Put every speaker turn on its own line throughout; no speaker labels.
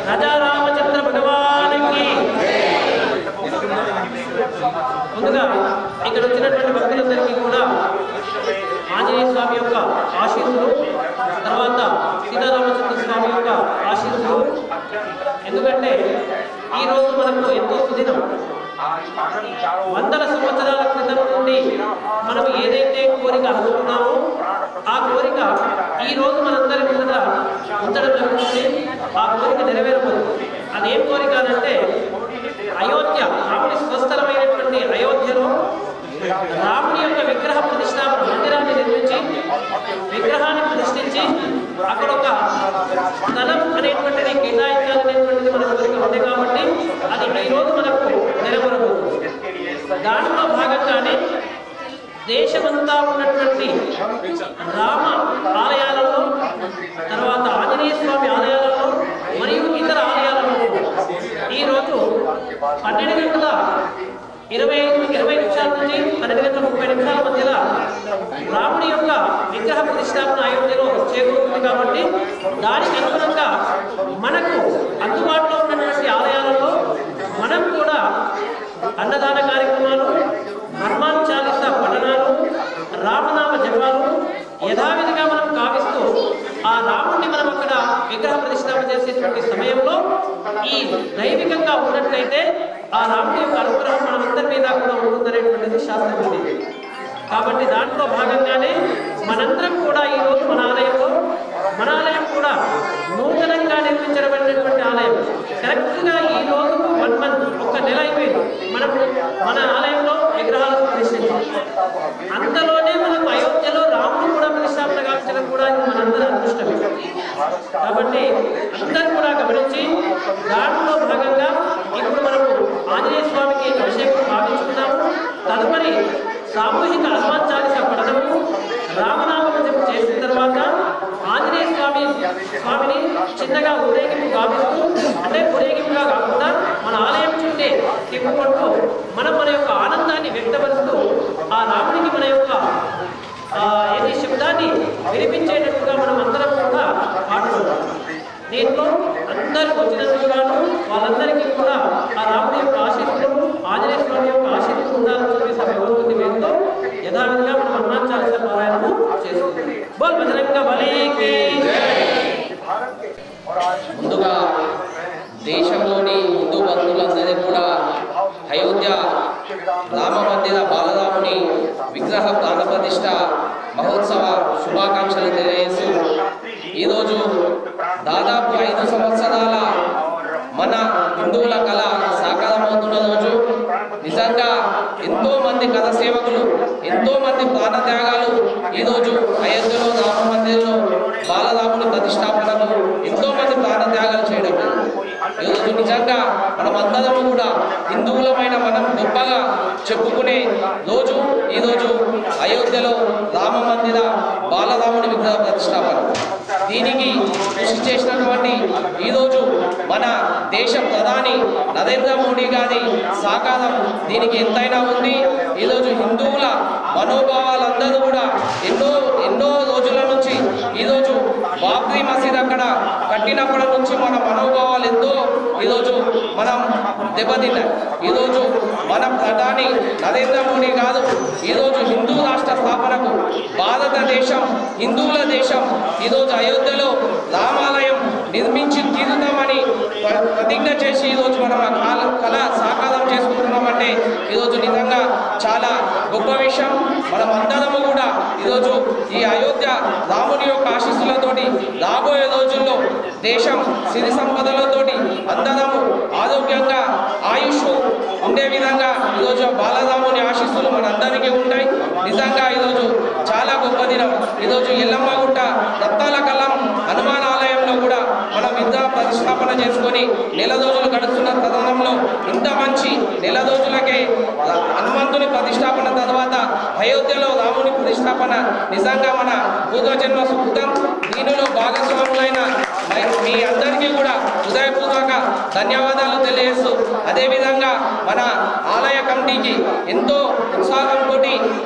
राजा रामचंद्र भगवान की ముందుగా ఇక్కడ వచ్చినటువంటి భక్తులందరికీ కూడా ఆంజనేయ స్వామి యొక్క ఆశీస్సులు, తర్వాత సీతారామచంద్ర స్వామి యొక్క ఆశీస్సులు. ఎందుకంటే ఈ రోజు మనకు ఎంతో సుదినం. వందల సంవత్సరాల క్రితం నుండి మనం ఏదైతే కోరిక అనుకుంటున్నామో ఆ కోరిక ఈ రోజు మనందరి ముందర ఉంచడం జరుగుతుంది. ఆ కోరిక నెరవేరబోతుంది. అదేం కోరిక అంటే అయోధ్య, రాముని స్వస్థలమైనటువంటి అయోధ్యలో రాముని యొక్క విగ్రహ ప్రతిష్టాపన మందిరాన్ని నిర్మించి విగ్రహాన్ని ప్రతిష్ఠించి అక్కడ ఒక స్థలం అనేటువంటిది కేటాయించాలనేటువంటిది మన కోరిక ఉంది. కాబట్టి అది ఈరోజు మనకు నెరవేరబోతుంది. దాంట్లో భాగంగానే దేశమంతా ఉన్నటువంటి రామ ఆలయాలలో, తర్వాత ఆంజనేయ స్వామి ఆలయాలలో మరియు ఇతర ఆలయాలలో ఈరోజు 12:20 నిమిషాల నుంచి 12:30 మధ్యలో రాముడి యొక్క విగ్రహ ప్రతిష్టాపన అయోధ్యలో చేకూరుతుంది. కాబట్టి దానికి అనుగుణంగా మనకు అందుబాటులో ఉన్నటువంటి ఆలయాలలో మనం కూడా అన్నదాన కార్యక్రమాలు, హనుమాన్ చాలీసా పఠనాలు, రామనామ జపాలు యథావిధిగా మనం కావిస్తూ ఆ రాముడిని మనం అక్కడ విగ్రహ ప్రతిష్టాపన చేసేటువంటి సమయంలో ఈ దైవికంగా ఉన్నట్లయితే ఆ రాముడి యొక్క అనుగ్రహం మనమందరి మీద కూడా ఉంటుందనేటువంటిది శాస్త్రం ఉంది. కాబట్టి దాంట్లో భాగంగానే మనందరం కూడా ఈరోజు మన ఆలయం కూడా నూతనంగా నిర్మించబడినటువంటి ఆలయం. కరెక్ట్గా ఈ రోజు 1 month, ఒక నెల అయిపోయింది మన ఆలయంలో విగ్రహాలను ప్రతిష్ఠించాం. అంతలోనే మనకు అయోధ్యలో రాముడు కూడా ప్రతిష్టాపన కావించడం కూడా మనందరి అదృష్టమే. కాబట్టి అందరూ కూడా గమనించి దాంట్లో భాగంగా ఇప్పుడు మనము ఆంజనేయ స్వామికి అభిషేకం భావించుకున్నాము. తదుపరి సామూహిక హనుమాన్ చాలీసా పఠనము, రామనామం చేసిన తర్వాత ఆంజనేయ స్వామిని చిన్నగా ఊరేగింపు గావిస్తూ, అంటే ఊరేగింపుగా కాకుండా మన ఆలయం చుట్టే తిప్పుకుంటూ మనం మన యొక్క ఆనందాన్ని వ్యక్తపరుస్తూ ఆ రాముడికి మన యొక్క శబ్దాన్ని వినిపించేటట్టుగా మనం అందరం కూడా పాడుకుంటాం. దీంట్లో అందరూ వచ్చినందుకుగాను వాళ్ళందరికీ కూడా ఆ రాముడి యొక్క ఆశీస్సులు, ఆంజనేయ స్వామి యొక్క ఆశీస్సులు ఉండాలని చెప్పి భగవంతుని పేరుతో యథావిధిగా మనం హనుమాన్ చాలీసా పారాయణము చేసుకుంటాం. బోల్ బజరంగ బలీకి.
ముందుగా దేశంలోని హిందూ భక్తులందరికీ కూడా అయోధ్య రామ మందిర బాలరాముని విగ్రహ ప్రాణప్రతిష్ఠ మహోత్సవ శుభాకాంక్షలు తెలియజేస్తూ, ఈరోజు దాదాపు 5 సంవత్సరాల మన హిందువుల కళ సాకారమవుతున్న రోజు. నిజంగా ఎంతో మంది కథ సేవకులు, ఎంతో మంది ప్రాణత్యాగాలు ఈరోజు అయోధ్యలో రామ మందిరంలో బాలరాముని ప్రతిష్టాపనకు ఎంతో మంది ప్రాణత్యాగాలు చేయడం. ఈరోజు నిజంగా మనమందరం కూడా హిందువులమైన మనం గొప్పగా చెప్పుకునే రోజు ఈరోజు అయోధ్యలో రామ మందిర బాలరాముని విగ్రహ ప్రతిష్టాపన. దీనికి కృషి చేసినటువంటి ఈరోజు మన దేశ ప్రధాని నరేంద్ర మోడీ గారి సహకారం దీనికి ఎంతైనా ఉంది. ఈరోజు హిందువుల మనోభావాలందరూ కూడా ఎన్నో రోజుల నుంచి ఈరోజు బాబ్రీ మసీద్ అక్కడ కట్టినప్పటి నుంచి మన మనోభావాలు ఎంతో ఈరోజు మనం దెబ్బతిన్నాయి. ఈరోజు మన ప్రధాని నరేంద్ర మోడీ గారు ఈరోజు హిందూ రాష్ట్ర స్థాపనకు భారతదేశం హిందువుల దేశం ఈరోజు అయోధ్యలో రామాలయం నిర్మించి తీరుతామని ప్రతిజ్ఞ చేసి ఈరోజు మనం ఆ కళ సాకారం చేసుకుంటున్నామంటే ఈరోజు నిజంగా చాలా గొప్ప విషయం. మనం అందరము కూడా ఈరోజు ఈ అయోధ్య రాముని యొక్క ఆశీస్సులతోటి రాబోయే రోజుల్లో దేశం సిరి సంపదలతోటి అందరము ఆరోగ్యంగా ఆయుష్ ఉండే విధంగా ఈరోజు బాలరాముని ఆశీస్సులు మనందరికీ ఉంటాయి. నిజంగా ఈరోజు చాలా గొప్ప దినం. ఈరోజు ఎల్లమ్మగుట్ట రత్నాల కల్లం హనుమాన్ ఆలయంలో కూడా మనం విగ్రహ ప్రతిష్టాపన చేసుకొని నెల రోజులు గడుస్తున్న తరుణంలో ఇంత మంచి నెల రోజులకే హనుమంతుని ప్రతిష్టాపన తర్వాత అయోధ్యలో రాముని ప్రతిష్టాపన నిజంగా మన పూర్వజన్మ సుకృతం. దీనిలో భాగస్వాములైన మీ అందరికీ కూడా హృదయపూర్వక ధన్యవాదాలు తెలియజేస్తూ, అదేవిధంగా మన ఆలయ కమిటీకి ఎంతో ఉత్సాహంతో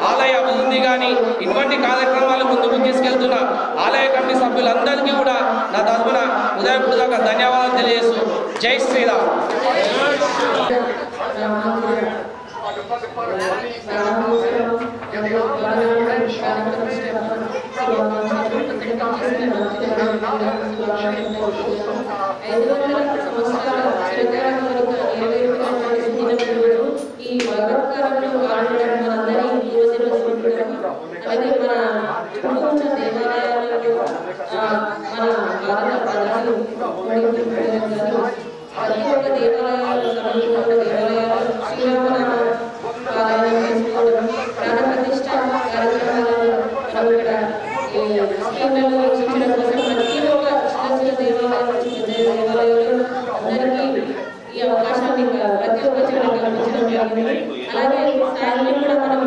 ఆలయ అభివృద్ధి కానీ ఇటువంటి కార్యక్రమాలు ముందుకు తీసుకెళ్తున్న ఆలయ కమిటీ సభ్యులందరికీ కూడా నా తరఫున హృదయ హృదయపూర్వక ధన్యవాదాలు తెలియజేస్తూ జై శ్రీరామ్.
ఈ భగవత్కారంలో పాల్గొనడం మనందరి యువజన అలాగే మన ప్రపంచ దేవాలయాలలో మన భారత ప్రజలు ప్రతి ఒక్క దేవాలయాలు సమీపంలో దేవాలయాలు శ్రీరామ పారాయణ చేసుకోవడం ప్రాణ ప్రతిష్ట కార్యక్రమాలను మనం ఇక్కడ స్కీమ్లలో సూచన కోసం ప్రతి ఒక్క చిన్న చిన్న దేవాలయాలు పెద్ద దేవాలయాలు అందరికీ ఈ అవకాశాన్ని ప్రతి ఒక్క చోట కల్పించడం జరిగింది. అలాగే సాయంత్రం కూడా మనం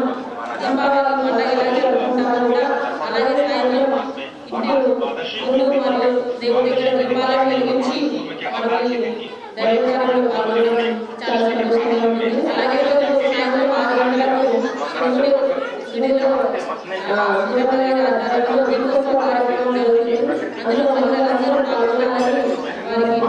దీపావళి పండుగ ఎలా జరుపుకుంటామో కూడా అలాగే సాయంత్రం ఇంటి ముందు మరియు దేవుడి దగ్గర దీపాలను వెలిగించి మనకి దైవకార్యంలో పాల్గొనడం చాలా సంతోషంగా ఉంటుంది. అలాగే సాయంత్రం 6 గంటలకు గుడిలో దీపోత్సవ కార్యక్రమం జరుగుతుంది. అందులో మహిళలందరూ పాల్గొనాలని వారికి